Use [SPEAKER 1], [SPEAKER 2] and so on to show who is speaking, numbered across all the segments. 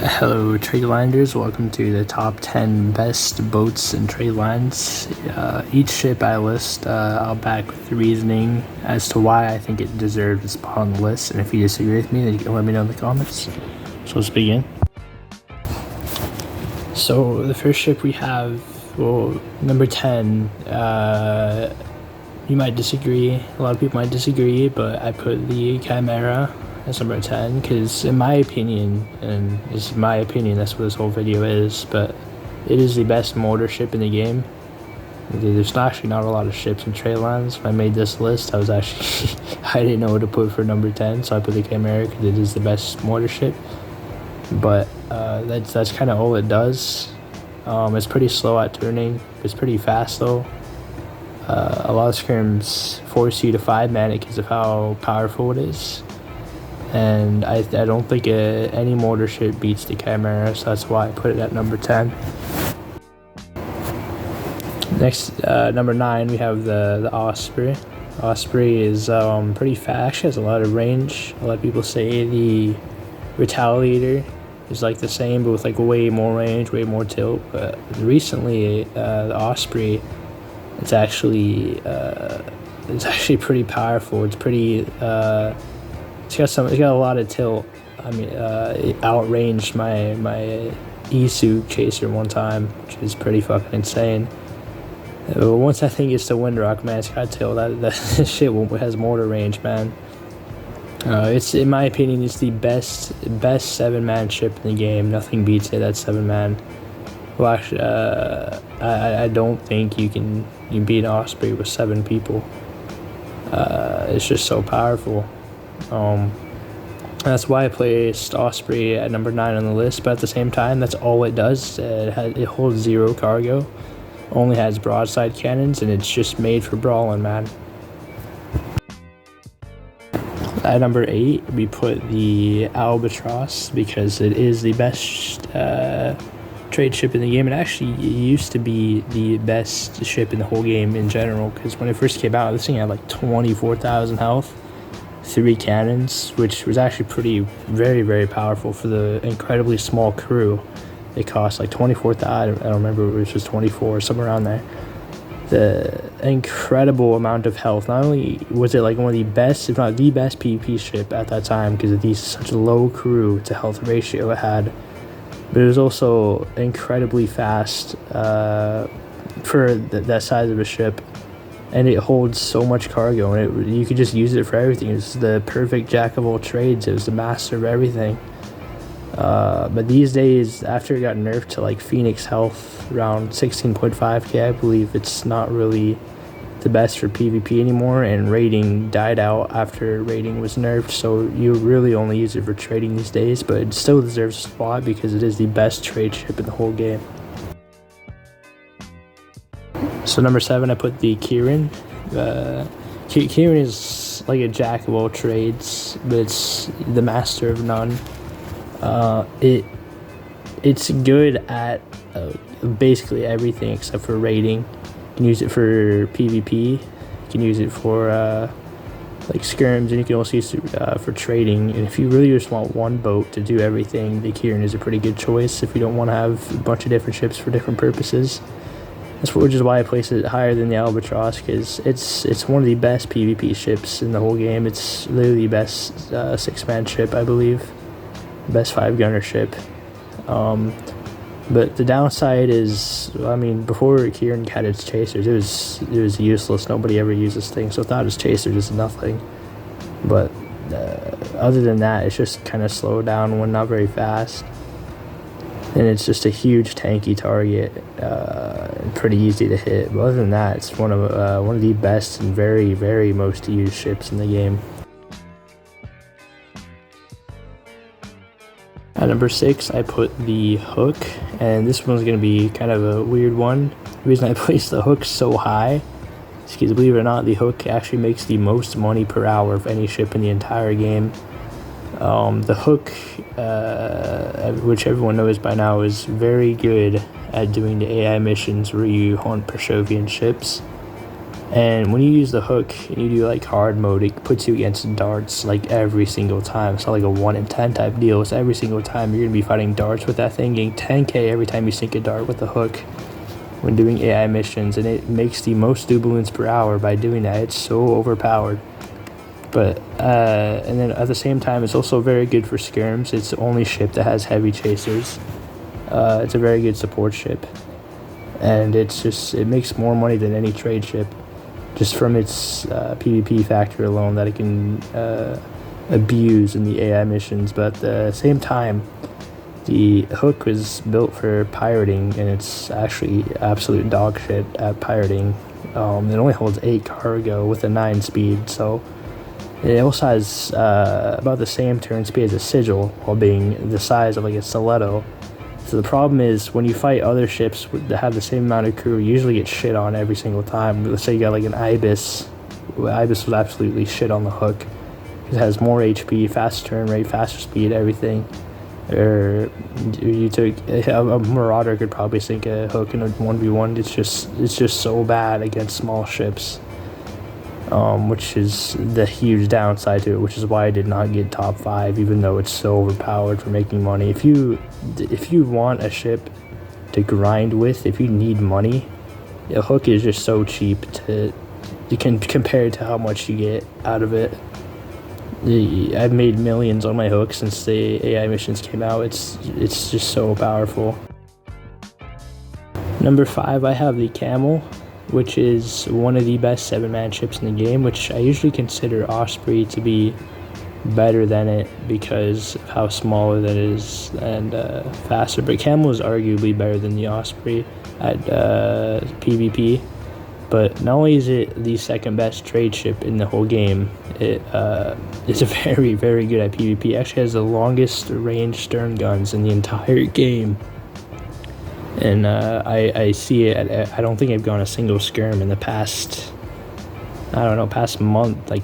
[SPEAKER 1] Hello, tradelanders. Welcome to the top 10 best boats and trade lines. Each ship I list, I'll back with reasoning as to why I think it deserves a spot on the list. And if you disagree with me, then you can let me know in the comments. So let's begin. So the first ship we have, number 10. You might disagree. A lot of people might disagree, but I put the Chimera as number 10 because in my opinion, and this is my opinion, that's what this whole video is, but it is the best mortar ship in the game. There's actually not a lot of ships in tradelands. When I made this list, I was actually I didn't know what to put for number 10, so I put the Chimera because it is the best mortar ship. But that's kind of all it does. It's pretty slow at turning. It's pretty fast though. A lot of scrims force you to 5-man it because of how powerful it is. And I don't think any mortar ship beats the Chimera, so that's why I put it at number 10. Next, number 9, we have the Osprey. Osprey is pretty fast. Actually has a lot of range. A lot of people say the Retaliator is like the same, but with like way more range, way more tilt. But recently, the Osprey, it's actually pretty powerful. It's pretty. It's got a lot of tilt. I mean, it outranged my Isu chaser one time, which is pretty fucking insane. But once I think it's the Windrock, man, it's got tilt. That shit has mortar range, man. It's, in my opinion, it's the best 7-man ship in the game. Nothing beats it at 7-man. Well, actually, I don't think you beat an Osprey with 7 people. It's just so powerful. That's why I placed Osprey at number 9 on the list, but at the same time, that's all it does. It holds 0 cargo, only has broadside cannons, and it's just made for brawling, man. At number 8, we put the Albatross because it is the best trade ship in the game. It actually used to be the best ship in the whole game in general, because when it first came out, this thing had like 24,000 health. 3 cannons, which was actually very, very powerful for the incredibly small crew. It cost like 24,000, I don't remember, it was just 24, somewhere around there. The incredible amount of health. Not only was it like one of the best, if not the best PvP ship at that time, because of such a low crew to health ratio it had, but it was also incredibly fast for that size of a ship. And it holds so much cargo, and you could just use it for everything. It's the perfect jack of all trades. It was the master of everything. But these days, after it got nerfed to like Phoenix health around 16.5k, I believe it's not really the best for PvP anymore, and raiding died out after raiding was nerfed, so you really only use it for trading these days, but it still deserves a spot because it is the best trade ship in the whole game. So number 7, I put the Kieran. Kieran is like a jack of all trades, but it's the master of none. It's good at basically everything except for raiding. You can use it for PvP. You can use it for like scrims, and you can also use it for trading. And if you really just want one boat to do everything, the Kieran is a pretty good choice if you don't want to have a bunch of different ships for different purposes. Which is why I place it higher than the Albatross, because it's one of the best PvP ships in the whole game. It's literally the best 6-man ship, I believe. Best 5-gunner ship. But the downside is, I mean, before Kieran had its chasers, it was useless. Nobody ever used this thing, so without its chasers, it's nothing. But other than that, it's just kind of slowed down when not very fast. And it's just a huge tanky target, pretty easy to hit. But other than that, it's one of the best and very, very most used ships in the game. At number 6, I put the Hook, and this one's going to be kind of a weird one. The reason I placed the Hook so high is because, believe it or not, the Hook actually makes the most money per hour of any ship in the entire game. The Hook, which everyone knows by now, is very good at doing the AI missions where you hunt Pershovian ships. And when you use the hook and you do like hard mode, it puts you against darts like every single time. It's not like a 1 in 10 type deal. It's every single time you're gonna be fighting darts with that thing, getting 10k every time you sink a dart with the hook when doing AI missions, and it makes the most doubloons per hour by doing that. It's so overpowered. But and then at the same time, it's also very good for skirms. It's the only ship that has heavy chasers. It's a very good support ship, and it makes more money than any trade ship, just from its PvP factor alone that it can abuse in the AI missions. But at the same time, the hook was built for pirating, and it's actually absolute dog shit at pirating. It only holds 8 cargo with a 9 speed, so it also has about the same turn speed as a sigil, while being the size of like a stiletto. So the problem is when you fight other ships that have the same amount of crew, you usually get shit on every single time. Let's say you got like an Ibis. Ibis was absolutely shit on the hook. It has more HP, faster turn rate, faster speed, everything. Or you took a Marauder could probably sink a hook in a 1v1. It's just so bad against small ships. Which is the huge downside to it, which is why I did not get top 5, even though it's so overpowered for making money. If you want a ship to grind with, if you need money, a hook is just so cheap you can compare it to how much you get out of it. I've made millions on my hook since the AI missions came out. It's just so powerful. Number 5, I have the Camel, which is one of the best 7-man ships in the game, which I usually consider Osprey to be better than it because of how smaller that is and faster. But Camel is arguably better than the Osprey at PvP. But not only is it the second best trade ship in the whole game, it's very, very good at PvP. It actually has the longest range stern guns in the entire game. And I see it I don't think I've gone a single skirm in the past month, like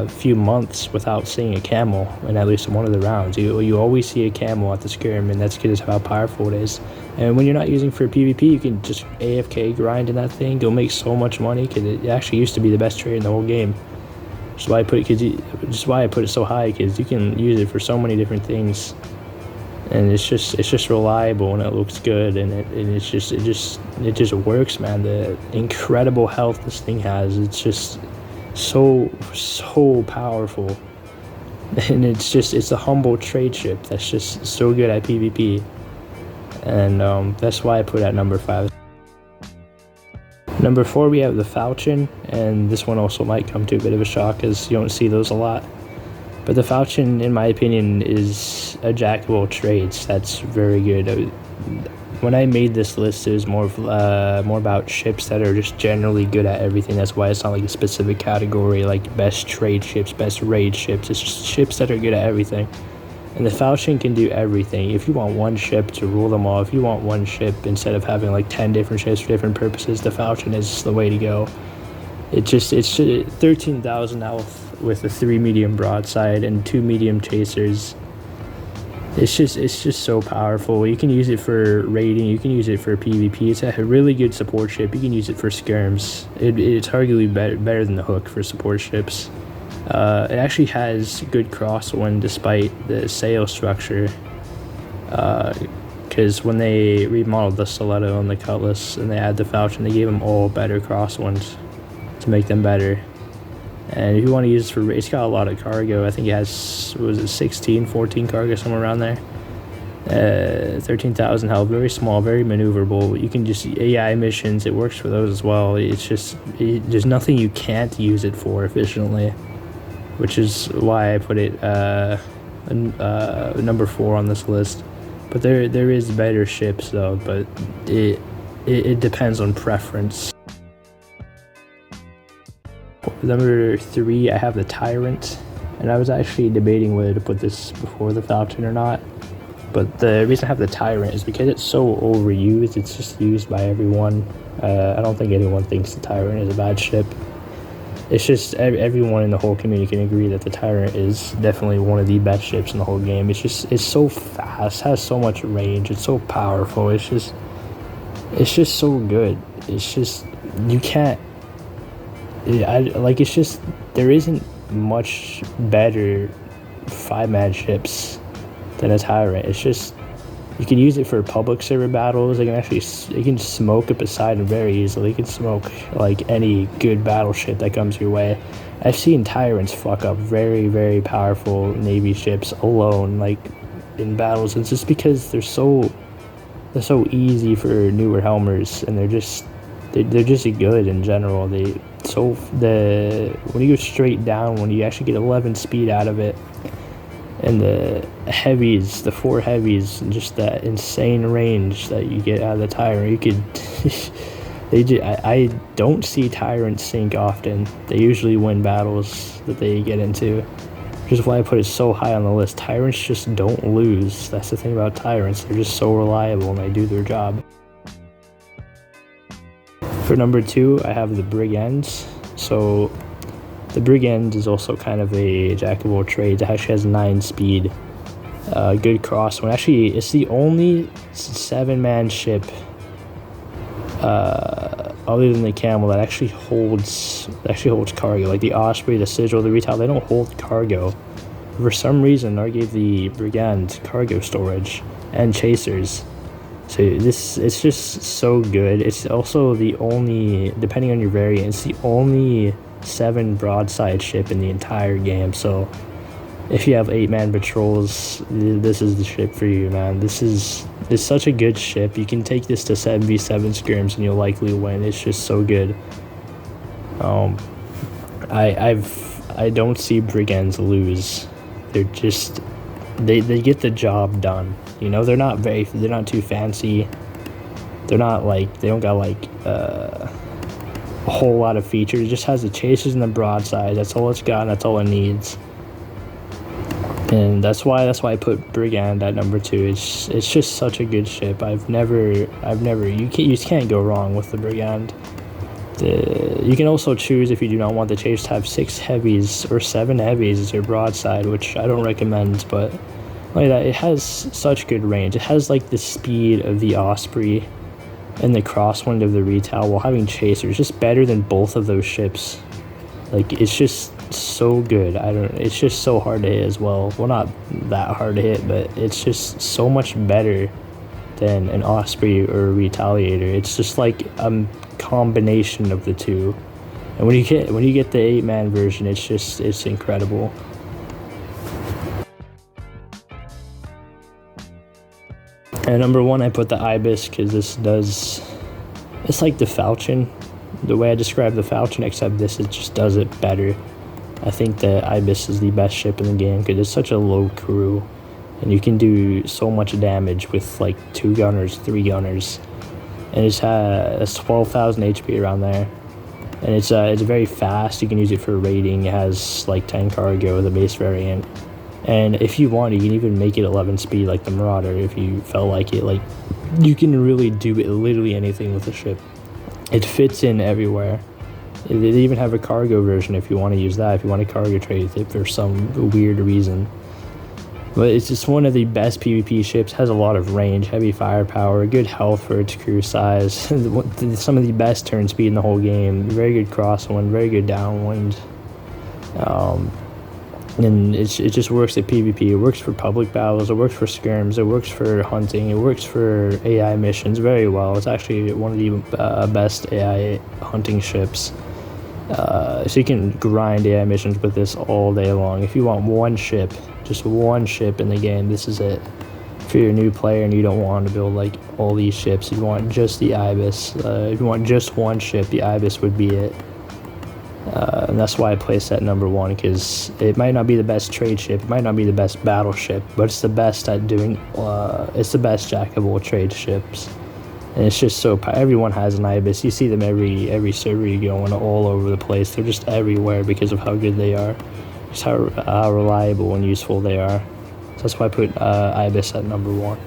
[SPEAKER 1] few months without seeing a camel in at least one of the rounds. You always see a camel at the skirm, and that's because how powerful it is. And when you're not using for PvP, you can just AFK grind in that thing. You'll make so much money because it actually used to be the best trade in the whole game. Just why I put it so high, because you can use it for so many different things. And it's just reliable, and it looks good, and it just works, man. The incredible health this thing has, it's just so powerful, and it's a humble trade ship that's just so good at PvP, and that's why I put it at number 5. Number 4, we have the Falchion, and this one also might come to a bit of a shock as you don't see those a lot. But the Falchion, in my opinion, is a jack of all trades. That's very good. When I made this list, it was more about ships that are just generally good at everything. That's why it's not like a specific category, like best trade ships, best raid ships. It's just ships that are good at everything. And the Falchion can do everything. If you want one ship to rule them all, if you want one ship instead of having like 10 different ships for different purposes, the Falchion is the way to go. It's 13,000 health with a 3 medium broadside and 2 medium chasers. It's just so powerful. You can use it for raiding, you can use it for PvP. It's a really good support ship. You can use it for skirms. It's arguably better than the hook for support ships. It actually has good crosswind despite the sail structure. Because when they remodeled the stiletto and the cutlass and they added the Falchion, they gave them all better crosswinds to make them better. And if you want to use it for, it's got a lot of cargo. I think it has, 16, 14 cargo, somewhere around there. 13,000 health, very small, very maneuverable. You can just, AI missions, it works for those as well. There's nothing you can't use it for efficiently, which is why I put it number 4 on this list. But there is better ships though, but it depends on preference. Number 3, I have the Tyrant, and I was actually debating whether to put this before the Falchion or not. But the reason I have the Tyrant is because it's so overused. It's just used by everyone. I don't think anyone thinks the Tyrant is a bad ship. It's just everyone in the whole community can agree that the Tyrant is definitely one of the best ships in the whole game. It's so fast, has so much range, it's so powerful. It's just so good. It's just, you can't it's just there isn't much better 5-man ships than a Tyrant. It's just you can use it for public server battles. You can smoke a Poseidon very easily. You can smoke like any good battleship that comes your way. I've seen Tyrants fuck up very, very powerful Navy ships alone, like in battles. It's just because they're so easy for newer helmers, and they're just good in general. When you go straight down, when you actually get 11 speed out of it, and the heavies, the 4 heavies, and just that insane range that you get out of the Tyrant, you could. I don't see Tyrants sink often. They usually win battles that they get into, which is why I put it so high on the list. Tyrants just don't lose. That's the thing about Tyrants. They're just so reliable and they do their job. For number 2, I have the Brigands. So the Brigand is also kind of a jack of all trades. It actually has 9 speed. Good cross one. Actually, it's the only 7-man ship other than the Camel that actually holds cargo. Like the Osprey, the Sigil, the Retail, they don't hold cargo. For some reason, I gave the Brigand cargo storage and chasers. So it's just so good. It's also the only, depending on your variant, it's the only 7 broadside ship in the entire game. So if you have 8-man patrols, this is the ship for you, man. It's such a good ship. You can take this to 7v7 scrims and you'll likely win. It's just so good. I don't see Brigands lose. They're just they get the job done. You know, they're not too fancy. They don't got like a whole lot of features. It just has the chasers and the broadside. That's all it's got, and that's all it needs. And that's why I put Brigand at number 2. It's just such a good ship. You can't go wrong with the Brigand. You can also choose, if you do not want the chase, to have 6 heavies or 7 heavies as your broadside, which I don't recommend, but like that, it has such good range. It has like the speed of the Osprey and the crosswind of the Retail while having chasers. Just better than both of those ships. Like, it's just so good. It's just so hard to hit as well. Well, not that hard to hit, but it's just so much better than an Osprey or a Retaliator. It's just like a combination of the two. And when you get the 8-man version, it's incredible. And number 1, I put the Ibis because it's like the Falcon. The way I describe the Falcon, except it just does it better. I think the Ibis is the best ship in the game because it's such a low crew, and you can do so much damage with like 2 gunners, 3 gunners, and it's 12,000 HP around there, and it's very fast. You can use it for raiding. It has like 10 cargo, the base variant, and if you want, you can even make it 11 speed like the Marauder if you felt like it. Like, you can really do literally anything with the ship. It fits in everywhere. They even have a cargo version if you want to use that, if you want to cargo trade it for some weird reason. But it's just one of the best PvP ships. Has a lot of range, heavy firepower, good health for its crew size, some of the best turn speed in the whole game, very good crosswind, very good downwind. And it just works at PvP. It works for public battles, it works for scrims, it works for hunting, it works for AI missions very well. It's actually one of the best AI hunting ships. So you can grind AI missions with this all day long. If you want just one ship in the game, this is it. If you're a new player and you don't want to build like all these ships, you want just the Ibis. If you want just one ship, the Ibis would be it. And that's why I placed at number 1, because it might not be the best trade ship, it might not be the best battleship, but it's the best at doing, it's the best jack of all trade ships. And it's just so, everyone has an Ibis. You see them every server you go on, all over the place. They're just everywhere because of how good they are, just how reliable and useful they are. So that's why I put Ibis at number 1.